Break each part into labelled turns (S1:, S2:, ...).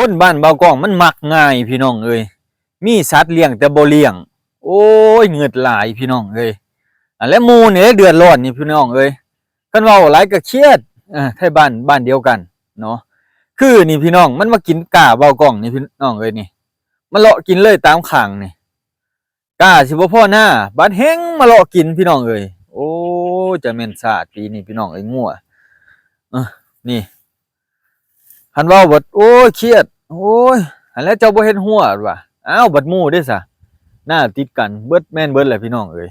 S1: คนบ้านเบากองมันมักง่ายพี่น้องเอ้ยมีสัตว์เลี้ยงแต่บ่เลี้ยงโอ้ยเงือดหลายพี่น้องเอ้ยและหมู่นี่เดือดร้อนนี่พี่น้องเอ้ยคันเว้าหลายก็เครียดไทบ้านเดียวกันเนาะคือนี่พี่น้องมันมากินก่าเบากองนี่พี่น้องเอ้ยนี่มันเลาะกินเลยตามข้างนี่ก่าสิบ่พอหน้าบัดแฮงมาเลาะกินพี่น้องเอ้ยโอ้จะแม่นซาดปีนี้พี่น้องเอ้ยงัวเออนี่คันเว้าเบิดโอ้ยเครียดโอ้ยอันแล้วเจ้าบ่เห็นหัวว่ะอ้าวบัดหมู่เด้ซะหน้าติดกันเบิดแม่นเบิดแหละพี่น้องเอ้ย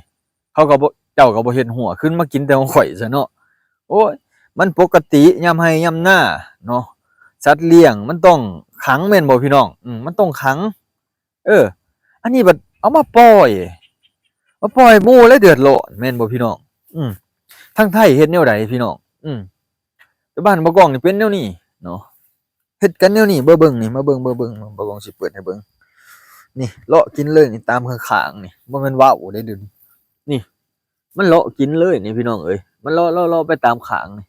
S1: เขาก็บ่เจ้าก็บ่เห็นหัวขึ้นมากินแต่ของข่อยซะเนาะโอ้ยมันปกติยามให้ยามหน้าเนาะสัตว์เลี้ยงมันต้องขังแม่นบ่พี่น้องมันต้องขังอันนี้บัดเอามาปล่อยหมู่แล้วเดือดร้อนแม่นบ่พี่น้องอืมทางไทยเฮ็ดแนวใดพี่น้องแต่บ้านบ่กองนี่เป็นแนวนี้เนาะ เฮ็ดกันแนวนี้เบิ่งนี่มาเบิ่งบ่กองสิเปิดให้เบิ่งนี่เลาะกินเลยนี่ตามข้างๆนี่บ่แม่นว้าวได้เดี๋ยวนี้นี่มันเลาะกินเลยนี่พี่น้องเอ้ยมันเลาะไปตามข้างนี่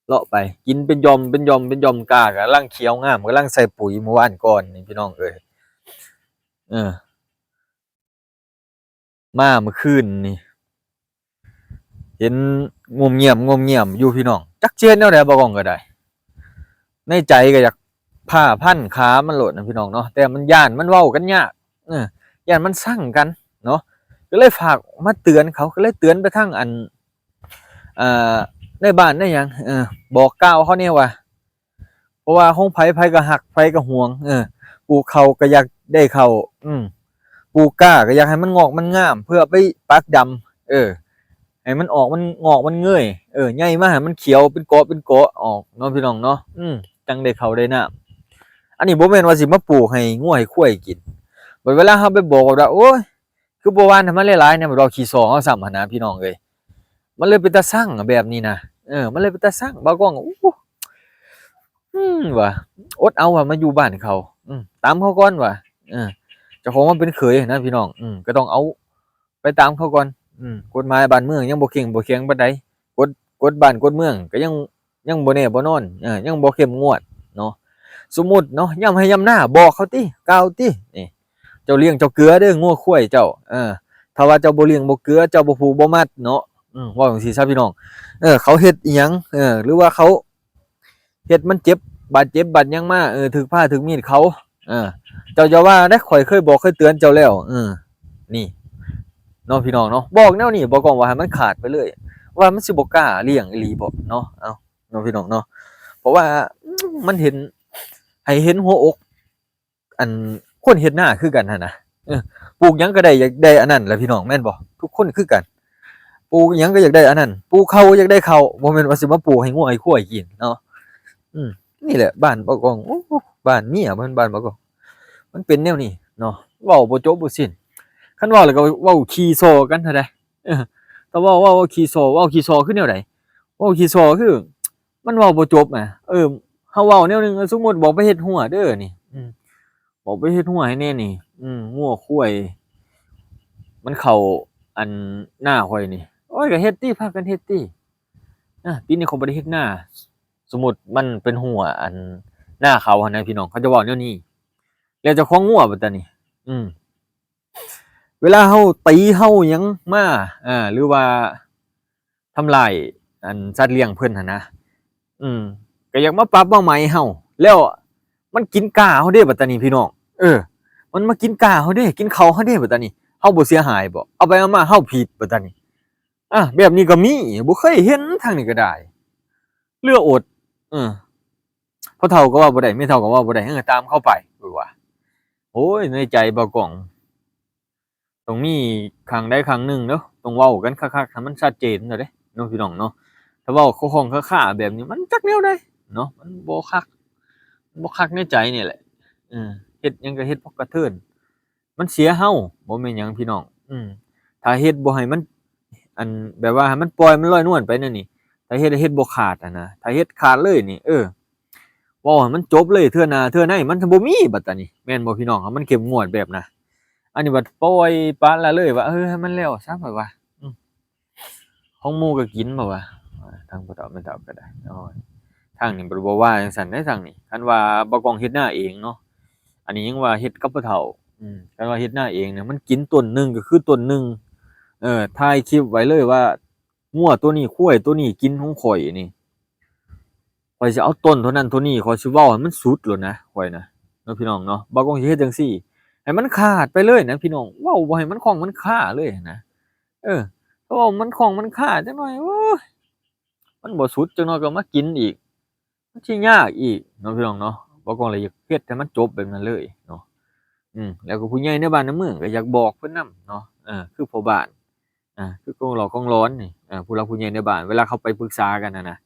S1: เลาะไปกินเป็นหย่อมกากำลังเขียวงามกำลังใส่ปุ๋ยเมื่อวานก่อนนี่พี่น้องเอ้ยเออมาเมื่อคืนนี่เห็นงมเงียมอยู่พี่น้องจักสิเฮ็ดแนวใดบ่กองก็ได้ในใจก็อยาก ผ้าพันขามันโหลดนะพี่น้องเนาะแต่มันย่านมันเว้ากันยากย่านมันสั่งกันเนาะก็เลยฝากมาเตือนเขาก็เลยเตือนไปทางอันอ่าในบ้านได้หยังบอกกล่าวเขาเนี่ยว่าเพราะว่าของไผก็หักไผก็ห่วงปลูกเขาก็อยากได้เขาปลูกกล้าก็อยากให้มันงอกมันงามเพื่อไปปักดำให้มันออกมันงอกมันเงยใหญ่มาให้มันเขียวเป็นเกาะออกเนาะพี่น้องเนาะจังได้เขาได้น้ำอันนี้บ่แม่นว่าสิมาปลูกให้งัวให้ควายกินบัดเวลาเฮาไปบอกว่าโอ๊ยคือบ่หว่านให้มันหลายๆเนี่ยบ่ดอกขี้ซ้อเฮาซ้ำหั้นนะพี่น้องเอ้ยมันเลยเป็นตาซังแบบนี้นะมันเลยเป็นตาซังบ่าวกล้องว่ะอดเอาว่ะมาอยู่บ้านเขาตามเขาก่อนว่ะเจ้าของมันเป็นเขยนะพี่น้องก็ต้องเอาไปตามเขาก่อนกฎหมายบ้านเมืองยังบ่เข้งปานใดกฎบ้านกฎเมืองก็ยังบ่แน่บ่นอนยังบ่เข้มงวดเนาะสมมุติเนาะยามให้ยามหน้าบอกเขาติกล่าวตินี่เจ้าเลี้ยงเจ้าเกลือเด้องัวควายเจ้าถ้าว่าเจ้าบ่เลี้ยงบ่เกลือเจ้าบ่ผูกบ่มัดเนาะเว้าจังซี่ซะพี่น้องเขาเฮ็ดอิหยังหรือว่าเขาเฮ็ดมันเจ็บบาดเจ็บบาดหยังมาถึกผ้าถึกมีดเขาเจ้าอย่าว่าเด้อข่อยเคยบอกเคยเตือนเจ้าแล้วนี่เนาะพี่น้องเนาะบอกแนวนี้บ่ก่อนว่าให้มันขาดไปเลยว่ามันสิบ่กล้าเลี้ยงอีหลีบ่เนาะเอ้าเนาะพี่น้องเนาะเพราะว่ามันเห็นให้เห็นหัวอกอันคนเฮ็ดนาคือกันหั่นน่ะปลูกหยังก็ได้อยากได้อันนั้นแหละพี่น้องแม่นบ่ทุกคนคือกันปลูกหยังก็อยากได้อันนั้นปลูกข้าวอยากได้ข้าวบ่แม่นว่าสิมาปลูกให้งัวให้ควายกินเนาะอืมนี่แหละบ้านบ่กองโอ้บ้านเมียบ้านบ่กองมันเป็นแนวนี้เนาะเว้าบ่จบบ่สิ้นคันเว้าแล้วก็เว้าขี้โซกันเท่าใดแต่เว้าขี้โซคือแนวใดเว้าขี้โซคือมันเว้าบ่จบแหมเฮาเว้าแนวหนึ่งสมมุติบอกไปเฮ็ดหัวเด้อนี่บอกไปเฮ็ดหัวให้แน่นี่งัวควายมันเข้าอันหน้าข่อยนี่โอ้ยก็เฮ็ดติพากันเฮ็ดติปีนี้เขาบ่ได้เฮ็ดนาสมมุติมันเป็นหัวอันหน้าเขาหั่นนะพี่น้องเขาจะเว้าแนวนี้แล้วเจ้าของงัวบัดตานี้เวลาเฮาตีเฮาหยังมาหรือว่าทำลายอันสัตว์เลี้ยงเพิ่นหั่นนะก็อยากมาปรับมาใหม่เฮาแล้วมันกินกาเฮาเด้บัดตานี้พี่น้องมันมากินกาเฮาเด้กินเขาเฮาเด้บัดตานี้เฮาบ่เสียหายบ่เอาไปเอามาเฮาผิดบัดตานี้แบบนี้ก็มีบ่เคยเห็นทางนี้ก็ได้เรืออดพ่อเฒ่าก็ว่าบ่ได้แม่เฒ่าก็ว่าบ่ได้ตามเข้าไปว่าโอ้ยในใจบ่กล้องต้องมีครั้งใดครั้งหนึ่งเนาะต้องเว้ากันคักๆให้มันชัดเจนเด้อเด้เนาะพี่น้องเนาะถ้าเว้าคงๆค่าๆแบบนี้มันจักแนวใดเนาะมันบ่คักในใจนี่แหละเฮ็ดหยังก็เฮ็ดเพราะกระเทินมันเสียเฮาบ่แม่นหยังพี่น้องถ้าเฮ็ดบ่ให้มันอันแบบว่าให้มันปล่อยมันลอยนวลไปนั่นนี่ถ้าเฮ็ดบ่ขาดนะถ้าเฮ็ดขาดเลยนี่เว้าให้มันจบเลยเทื่อหน้าเทื่อในมันบ่มีบัดตานี้แม่นบ่พี่น้องมันเข้มงวดแบบน่ะอันนี้บัดปล่อยปละละเลยว่าให้มันแล้วซะแบบว่าของหมู่ก็กินบ่ว่าทางพ่อเฒ่าแม่เฒ่าก็ได้ ทางนี้บ่ว่าจังซั่นเด้ทางนี้คันว่าบ่กล้องเฮ็ดนาเองเนาะอันนี้ยังว่าเฮ็ดกับพ่อเฒ่าคันว่าเฮ็ดนาเองเนี่ยมันกินต้นหนึ่งก็คือต้นหนึ่งถ่ายคลิปไว้เลยว่างัวตัวนี้ควายตัวนี้กินของข้อยนี่ข้อยสิเอาต้นเท่านั้นเท่านี้ข้อยสิเว้าให้มันสุดโลดนะข้อยน่ะเนาะพี่น้องเนาะบ่กล้องสิเฮ็ดจั่งซี้ให้มันขาดไปเลยนะพี่น้องเว้าบ่ให้มันคล่องมันคาเลยนะเออเพราะว่ามันคล่องมันคาจักหน่อยโอ๊ยมันบ่สุดจักหน่อยก็มากินอีก มันสิยากอีกเนาะพี่น้องเนาะบ่ก็เลยอยากเฮ็ดให้มันจบแบบนั้นเลยเนาะแล้วก็ผู้ใหญ่ในบ้านในเมืองก็อยากบอกเพิ่นนำเนาะคือพ่อบ้านคือกงหลอกกงร้อนนี่ผู้หลักผู้ใหญ่ในบ้านเวลาเขาไปปรึกษากันนะ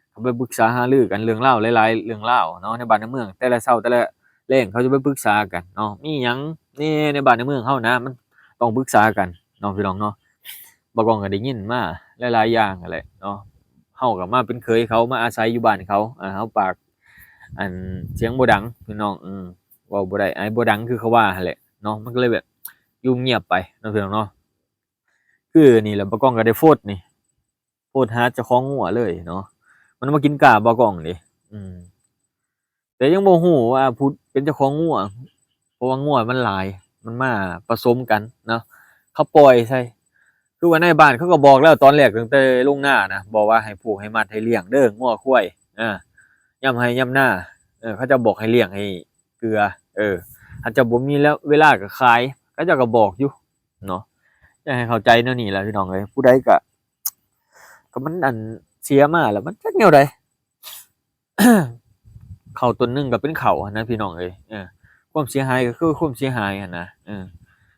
S1: เขาไปปรึกษาหารือกันเรื่องราวหลายๆเรื่องราวเนาะในบ้านในเมืองแต่ละเช้าแต่ละแลงเขาจะไปปรึกษากันเนาะมีหยังแหน่ในบ้านในเมืองเฮานะมันต้องปรึกษากันเนาะพี่น้องเนาะบ่ก้องก็ได้ยินมาหลายๆอย่างนั่นแหละเนาะ เฮาก็มาเป็นเคยเขามาอาศัยอยู่บ้านเขาเฮาปากอันเสียงบ่ดังพี่น้องเว้าบ่ได้อายบ่ดังคือเขาว่าหั่นแหละเนาะมันก็เลยแบบอยู่เงียบไปเนาะพี่น้องเนาะคือนี่แหละบ่ก้องก็ได้โพสต์นี่โพสต์หาเจ้าของงัวเลยเนาะมันมากินกาบ่ก้องนี่อืมแต่ยังบ่ฮู้ว่าผู้เป็นเจ้าของงัวเพราะว่างัวมันหลายมันมาผสมกันเนาะเขาปล่อยใส่ คือว่าในบ้านเขาก็บอกแล้วตอนแรกตั้งแต่ลงหน้านะบอกว่าให้ผูกให้มัดให้เลี้ยงเด้องัวควายอายามให้ยามหน้าเขาจะบอกให้เลี้ยงให้เกลืออาจจะบ่มีแล้วเวลาก็ขายเขาเจ้าก็บอกอยู่เนาะอยากให้เข้าใจแนวนี้แหละพี่น้องเอ้ยผู้ใดก็มันอันเสียมาแล้วมันจักแนวใด เข้าต้นหนึ่งก็เป็นเข้าอะนะพี่น้องเอ้ยความเสียหายก็คือความเสียหายอะนะ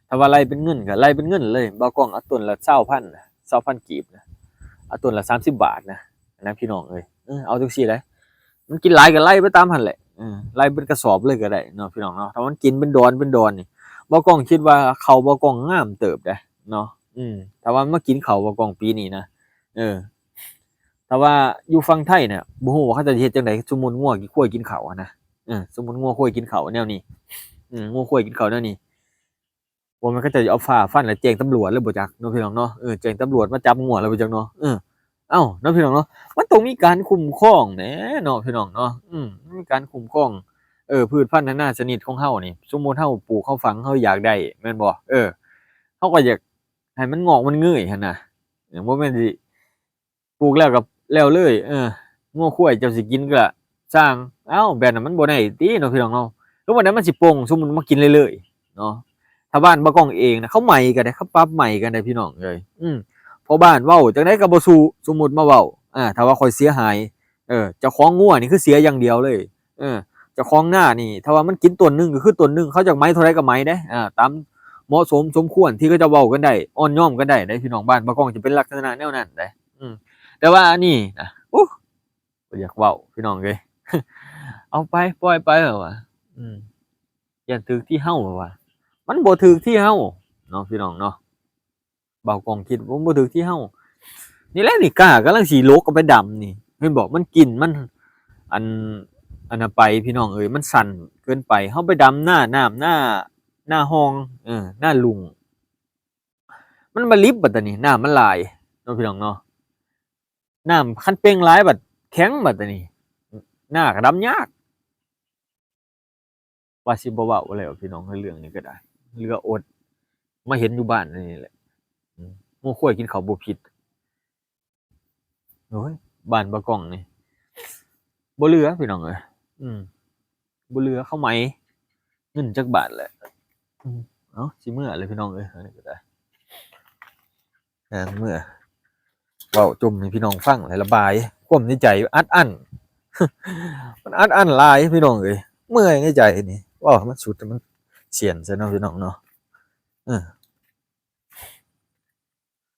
S1: ถ้าว่าไล่เป็นเงินก็ไล่เป็นเงินเลยบ่กล้องเอาต้นละ20,000น่ะ20,000กีบนะเอาต้นละ30บาทนะพี่น้องเอ้ยเอาจังซี่เลยมันกินหลายก็ไล่ไปตามหันแหละไล่เป็นกระสอบเลยก็ได้เนาะพี่น้องเนาะถ้ามันกินเป็นดอนเป็นดอนนี่บ่กล้องคิดว่าเขาบ่กล้องงามเติบเดะเนาะถ้าว่ามากินเขาบ่กล้องปีนี้นะเออแต่ว่าอยู่ฝั่งไทยเนี่ยบ่ฮู้ว่าเขาจะเฮ็ดจังไดสมมุติงัวกินควายกินเขาอะนะสมมุติงัวควายกินเขาแนวนี้งัวควายกินเขาแนวนี้ ว่ามันก็จะเอาฝ่าฟันแล้วแจ้งตำรวจเลยบ่จักเนาะพี่น้องเนาะแจ้งตำรวจมาจับงัวแล้วบ่จักเนาะอ้าวเนาะพี่น้องเนาะมันต้องมีการคุ้มครองแหน่เนาะพี่น้องเนาะมีการคุ้มครองพืชพันธุ์นานาชนิดของเฮานี่สมมุติเฮาปลูกเฮาฝังเฮาอยากได้แม่นบ่เฮาก็อยากให้มันงอกมันเงยหั่นน่ะบ่แม่นสิปลูกแล้วก็แล้วเลยงัวควายเจ้าสิกินก็สร้างอ้าวแบบนั้นมันบ่ได้ติเนาะพี่น้องเนาะแล้ววันนั้นมันสิโป่งสมมุติมากินเรื่อยๆเนาะ ถ้าบ้านบ่กล้องเองนะเขาใหม่กันได้เขาปรับใหม่กันได้พี่น้องเอ้ยเพราะบ้านเว้าจังได๋ก็บ่สู้สมมุติมาเว้าถ้าว่าข้อยเสียหายเจ้าของงัวนี่คือเสียอย่างเดียวเลยเจ้าของนานี่ถ้าว่ามันกินต้นหนึ่งก็คือต้นหนึ่งเขาจักไหมเท่าไรก็ไหมเด้ตามเหมาะสมสมควรที่เขาจะเว้ากันได้อ่อนน้อมกันได้เด้พี่น้องบ้านบ่กล้องจะเป็นลักษณะแนวนั้นเด้แต่ว่าอันนี้นะบ่อยากเว้าพี่น้องเอ้ยเอาไปปล่อยไปเถอะว่ะย้านถึกที่เฮาว่ะ มันบ่ถูกที่เฮาเนาะพี่น้องเนาะเบากองคิดว่าบ่ถูกที่เฮานี่แหละนี่กล้ากำลังสิโลกเอาไปดำนี่เพิ่นบอกมันกินมันอันอันน่ะไปพี่น้องเอ้ยมันสั่นเกินไปเฮาไปดำหน้าน้ำหน้าห้องหน้าลุงมันมาลิบบัดตานี้น้ำมันหลายเนาะพี่น้องเนาะน้ำคันเป่งหลายบัดแข็งบัดตานี้หน้าก็ดำยากว่าสิบ่เว้าแล้วพี่น้องเรื่องนี้ก็ได้เหลืออดมาเห็นอยู่บ้านนี่แหละงัวควายกินข้าวบ่ผิดโอ้ยบ้านบ่กล้องนี่บ่เหลือพี่น้องเอ้ยบ่เหลือข้าวไหมเงินจักบาทแหละเอ้าสิมื้อแล้วพี่น้องเอ้ยอันนี้ก็ได้มื้อเว้าจมให้พี่น้องฟังแล้วระบายความในใจอัดอั้นมันอัดอั้นหลายพี่น้องเอ้ยเมื่อยในใจนี่เว้าให้มันสุดแต่มันเสียนซะเนาะพี่น้องเนาะเออ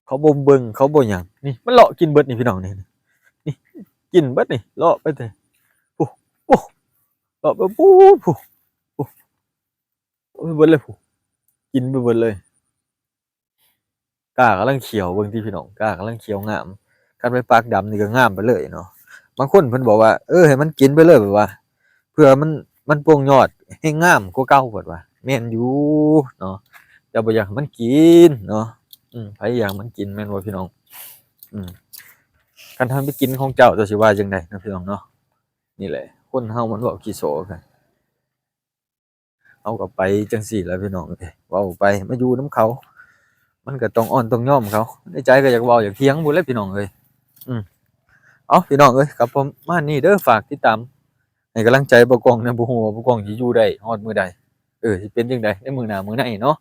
S1: เขาบ่เบิ่งเขาบ่หยังนี่มันเลาะกินเบิดนี่พี่น้องนี่กินเบิดนี่เลาะไปแต่พุพุเลาะไปพุพุพุเอาไปเบิดเลยพุกินไปเบิดเลยก้ากำลังเขียวเบิ่งติพี่น้องก้ากำลังเขียวงามคันไปปากดำนี่ก็งามไปเลยเนาะบางคนเพิ่นบอกว่าให้มันกินไปเลยแบบว่าเพื่อมันโป่งยอดให้งามกว่าเก่าเบิดว่าแม่นอยู่เนาะแต่บ่อยากให้มันกินเนาะไผอยากมันกินแม่นบ่พี่น้องอืม คันทำไปกินของเจ้าเจ้าสิว่าจังได๋นะพี่น้องเนาะนี่แหละคนเฮามันเว้าขี้โสกันเอาก็ไปจังซี่แหละพี่น้องเอ้ยเว้าไปมาอยู่นำเขา มันก็ต้องอ้อนต้องยอมเขาในใจก็อยากเว้าอยากเถียงพู้นแหล้วพี่น้องเอ้ยอืมเอาพี่น้องเอ้ยครับประมาณนี้เด้อฝากติดตามให้กำลังใจบ่กล้องแหน่บ่ฮู้ว่าบ่กล้องสิอยู่ได้ฮอดมื้อใดสิเป็นจั่งใดในมื้อหน้ามื้อในเนาะ